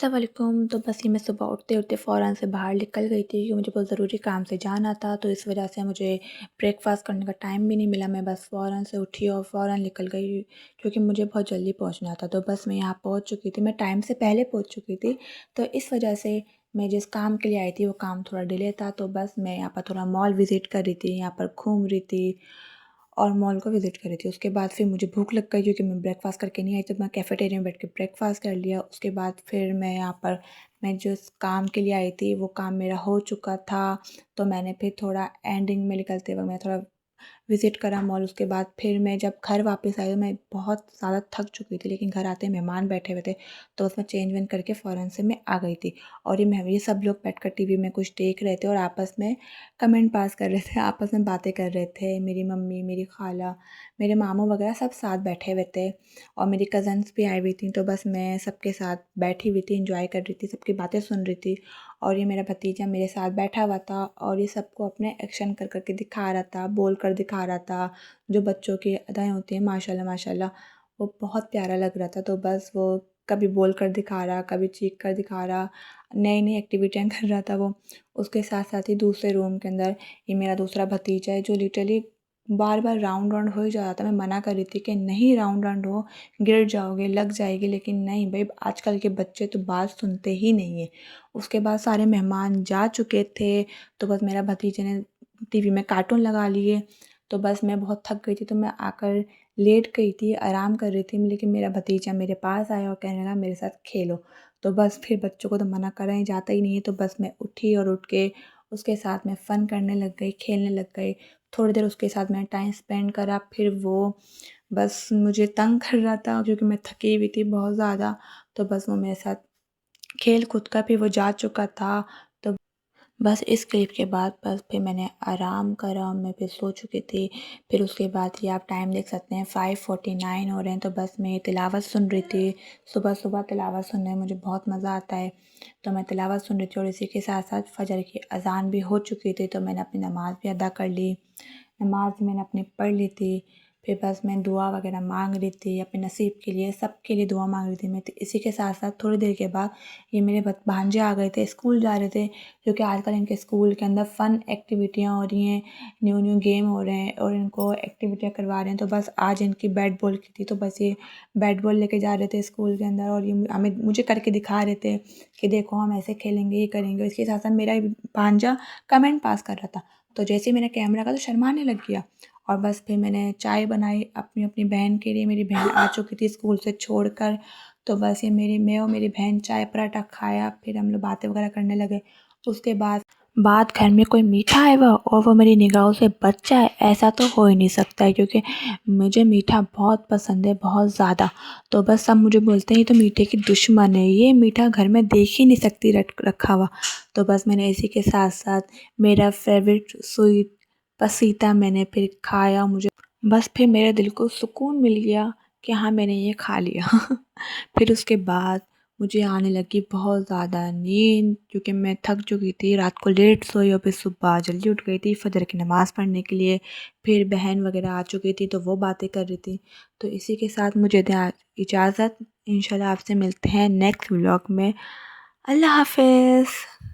अस्सलाम वालेकुम। तो बस ये मैं सुबह उठते-उठते फ़ौरन से बाहर निकल गई थी क्योंकि मुझे बहुत ज़रूरी काम से जाना था, तो इस वजह से मुझे ब्रेकफ़ास्ट करने का टाइम भी नहीं मिला। मैं बस फ़ौरन से उठी और फ़ौरन निकल गई क्योंकि मुझे बहुत जल्दी पहुँचना था। तो बस मैं यहाँ पहुँच चुकी थी, मैं टाइम से पहले पहुँच चुकी थी। तो इस वजह से मैं जिस काम के लिए आई थी वो काम थोड़ा डिले था, तो बस मैं यहाँ पर थोड़ा मॉल विज़िट कर रही थी, यहाँ पर घूम रही थी और मॉल को विज़िट कर रही थी। उसके बाद फिर मुझे भूख लग गई क्योंकि मैं ब्रेकफ़ास्ट करके नहीं आई, तो मैं कैफ़ेटेरिया में बैठ के ब्रेकफ़ास्ट कर लिया। उसके बाद फिर मैं यहाँ पर मैं जिस काम के लिए आई थी वो काम मेरा हो चुका था, तो मैंने फिर थोड़ा एंडिंग में निकलते वक़्त मैं थोड़ा विज़िट करा मॉल। उसके बाद फिर मैं जब घर वापस आई तो मैं बहुत ज़्यादा थक चुकी थी, लेकिन घर आते मेहमान बैठे हुए थे, तो उसमें चेंज वेंज करके फ़ौरन से मैं आ गई थी। और ये सब लोग बैठकर टीवी में कुछ देख रहे थे और आपस में कमेंट पास कर रहे थे, आपस में बातें कर रहे थे। मेरी मम्मी, मेरी खाला, मेरे मामू वगैरह सब साथ बैठे हुए थे और मेरी कज़न्स भी आई हुई थी, तो बस मैं सबके साथ बैठी हुई थी, एंजॉय कर रही थी, सबकी बातें सुन रही थी। और ये मेरा भतीजा मेरे साथ बैठा हुआ था और ये सबको अपने एक्शन कर के दिखा रहा था, बोल कर दिखा रहा था। जो बच्चों की अदाएँ होती हैं माशाल्लाह माशाल्लाह, वो बहुत प्यारा लग रहा था। तो बस वो कभी बोल कर दिखा रहा, कभी चीख कर दिखा रहा, नई-नई एक्टिविटियाँ कर रहा था वो। उसके साथ-साथ ही दूसरे रूम के अंदर ये मेरा दूसरा भतीजा है जो लिटरली बार-बार राउंड-राउंड हो ही जा रहा था। मैं मना कर रही थी कि नहीं राउंड-राउंड हो, गिर जाओगे, लग जाएगी, लेकिन नहीं भई, आजकल के बच्चे तो बात सुनते ही नहीं हैं। उसके बाद सारे मेहमान जा चुके थे, तो बस मेरा भतीजे ने टीवी में कार्टून लगा लिए। तो बस मैं बहुत थक गई थी, तो मैं आकर लेट गई थी, आराम कर रही थी, लेकिन मेरा भतीजा मेरे पास आया और कहने लगा मेरे साथ खेलो। तो बस फिर बच्चों को तो मना करा ही जाता ही नहीं है, तो बस मैं उठी और उठ के उसके साथ में फ़न करने लग गई, खेलने लग गई। थोड़ी देर उसके साथ मैंने टाइम स्पेंड करा, फिर वो बस मुझे तंग कर रहा था क्योंकि मैं थकी हुई थी बहुत ज़्यादा, तो बस वो मेरे साथ खेल कूद कर फिर वो जा चुका था। तो बस इस क्लिप के बाद बस फिर मैंने आराम करा, मैं फिर सो चुकी थी। फिर उसके बाद ये आप टाइम देख सकते हैं 5:49 हो रहे हैं, तो बस मैं तिलावत सुन रही थी। सुबह-सुबह तिलावत सुनने में मुझे बहुत मज़ा आता है, तो मैं तिलावत सुन रही थी और इसी के साथ-साथ फ़जर की अज़ान भी हो चुकी थी, तो मैंने अपनी नमाज़ भी अदा कर ली। नमाज़ मैंने अपनी पढ़ ली थी, फिर बस मैं दुआ वग़ैरह मांग रही थी अपने नसीब के लिए, सबके लिए दुआ मांग रही थी मैं। तो इसी के साथ-साथ थोड़ी देर के बाद ये मेरे भांजे आ गए थे, स्कूल जा रहे थे, क्योंकि आजकल इनके स्कूल के अंदर फ़न एक्टिविटियाँ हो रही हैं, न्यू-न्यू गेम हो रहे हैं और इनको एक्टिविटियाँ करवा रहे हैं। तो बस आज इनकी बैट बॉल की थी, तो बस ये बैट बॉल लेके जा रहे थे स्कूल के अंदर और ये हमें मुझे करके दिखा रहे थे कि देखो हम ऐसे खेलेंगे, ये करेंगे। इसके साथ-साथ मेरा भांजा कमेंट पास कर रहा था, तो जैसे ही मैंने कैमरा का तो शर्माने लग गया। और बस फिर मैंने चाय बनाई अपनी बहन के लिए, मेरी बहन आ चुकी थी स्कूल से छोड़कर, तो बस ये मैं और मेरी बहन चाय पराठा खाया, फिर हम लोग बातें वगैरह करने लगे। उसके बाद घर में कोई मीठा आएगा और वो मेरी निगाहों से बच जाए, ऐसा तो हो ही नहीं सकता है, क्योंकि मुझे मीठा बहुत पसंद है, बहुत ज़्यादा। तो बस सब मुझे बोलते हैं ये तो मीठे की दुश्मन है, ये मीठा घर में देख ही नहीं सकती रखा हुआ। तो बस मैंने इसी के साथ-साथ मेरा फ़ेवरेट स्वीट पसीता मैंने फिर खाया। मुझे बस फिर मेरे दिल को सुकून मिल गया कि हाँ, मैंने ये खा लिया। फिर उसके बाद मुझे आने लगी बहुत ज़्यादा नींद, क्योंकि मैं थक चुकी थी, रात को लेट सोई और फिर सुबह जल्दी उठ गई थी फ़जर की नमाज़ पढ़ने के लिए। फिर बहन वगैरह आ चुकी थी, तो वो बातें कर रही थी। तो इसी के साथ मुझे दें इजाज़त। इंशाल्लाह आपसे मिलते हैं नेक्स्ट व्लॉग में। अल्लाह हाफ़िज़।